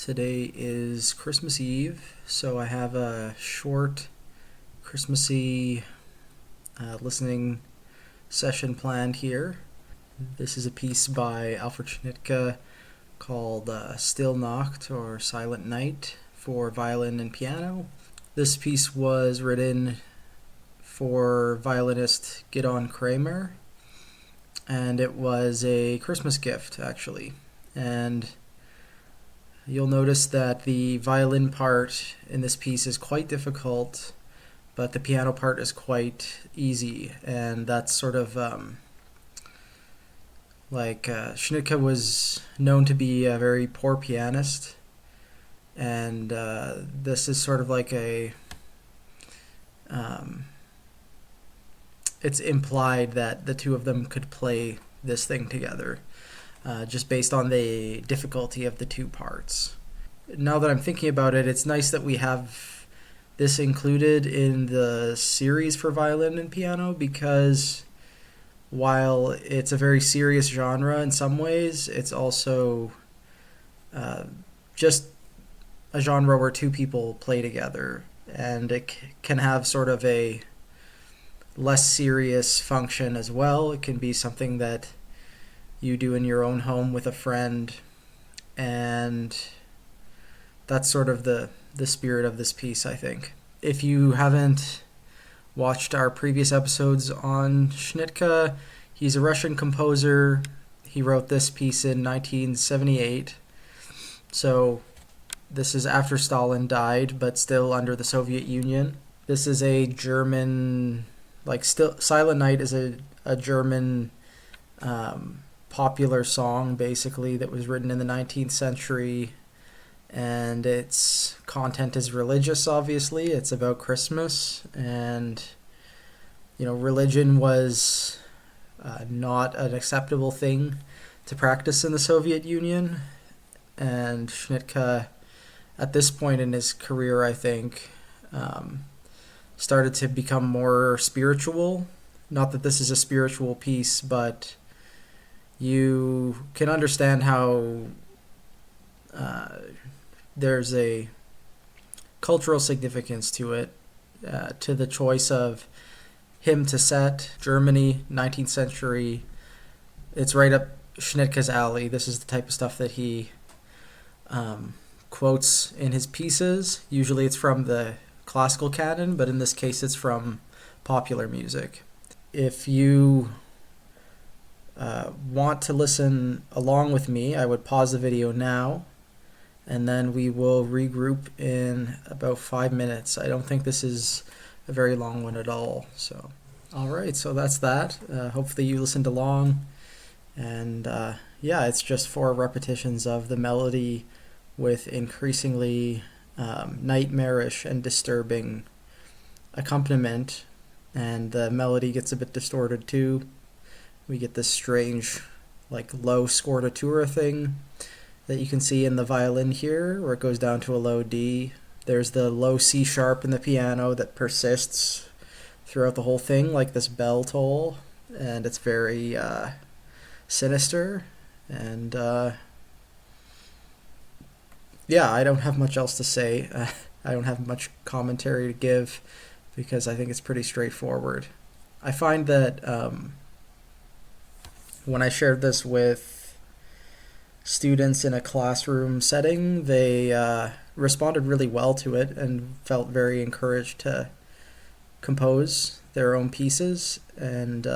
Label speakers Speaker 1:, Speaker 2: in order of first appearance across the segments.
Speaker 1: Today is Christmas Eve, so I have a short Christmassy listening session planned here. This is a piece by Alfred Schnittke called Stille Nacht or Silent Night for violin and piano. This piece was written for violinist Gidon Kramer, and it was a Christmas gift actually. And you'll notice that the violin part in this piece is quite difficult, but the piano part is quite easy, and that's sort of Schnittke was known to be a very poor pianist, and this is sort of like it's implied that the two of them could play this thing together. Just based on the difficulty of the two parts. Now that I'm thinking about it, it's nice that we have this included in the series for violin and piano, because while it's a very serious genre in some ways, it's also just a genre where two people play together, and it can have sort of a less serious function as well. It can be something that you do in your own home with a friend, and that's sort of the spirit of this piece, I think. If you haven't watched our previous episodes on Schnittke, he's a Russian composer. He wrote this piece in 1978, so this is after Stalin died, but still under the Soviet Union. This is a German, Silent Night is a German popular song, basically, that was written in the 19th century, and its content is religious. Obviously, it's about Christmas, and religion was not an acceptable thing to practice in the Soviet Union, and Schnittke, at this point in his career, I think, started to become more spiritual. Not that this is a spiritual piece, but you can understand how there's a cultural significance to it, to the choice of him to set Germany, 19th century. It's right up Schnittke's alley. This is the type of stuff that he quotes in his pieces. Usually it's from the classical canon, but in this case it's from popular music. If you want to listen along with me, I would pause the video now, and then we will regroup in about 5 minutes. I don't think this is a very long one at all. So, all right, so that's that. Hopefully you listened along, and it's just 4 repetitions of the melody with increasingly nightmarish and disturbing accompaniment, and the melody gets a bit distorted too. We get this strange, low scordatura thing that you can see in the violin here, where it goes down to a low D. There's the low C sharp in the piano that persists throughout the whole thing, like this bell toll, and it's very sinister. And I don't have much else to say. I don't have much commentary to give, because I think it's pretty straightforward. I find that when I shared this with students in a classroom setting, they responded really well to it and felt very encouraged to compose their own pieces. And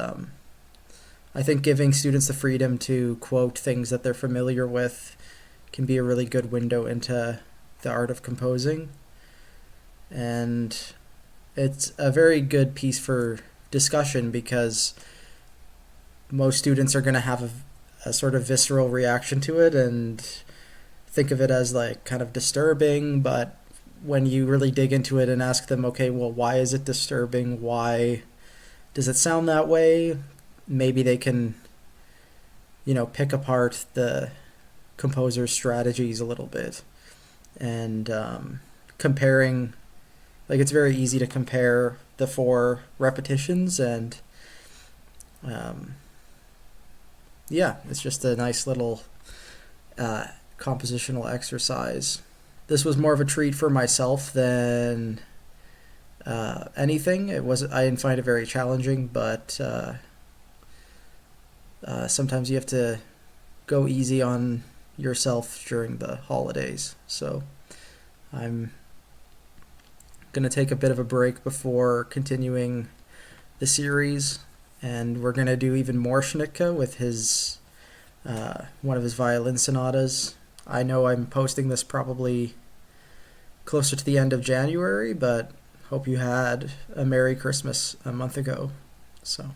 Speaker 1: I think giving students the freedom to quote things that they're familiar with can be a really good window into the art of composing. And it's a very good piece for discussion, because most students are going to have a sort of visceral reaction to it and think of it as kind of disturbing. But when you really dig into it and ask them, okay, well, why is it disturbing? Why does it sound that way? Maybe they can, pick apart the composer's strategies a little bit, and comparing, it's very easy to compare the 4 repetitions, and it's just a nice little compositional exercise. This was more of a treat for myself than anything. I didn't find it very challenging, but sometimes you have to go easy on yourself during the holidays. So I'm gonna take a bit of a break before continuing the series, and we're gonna do even more Schnittke with his one of his violin sonatas. I know I'm posting this probably closer to the end of January, but hope you had a Merry Christmas a month ago. So.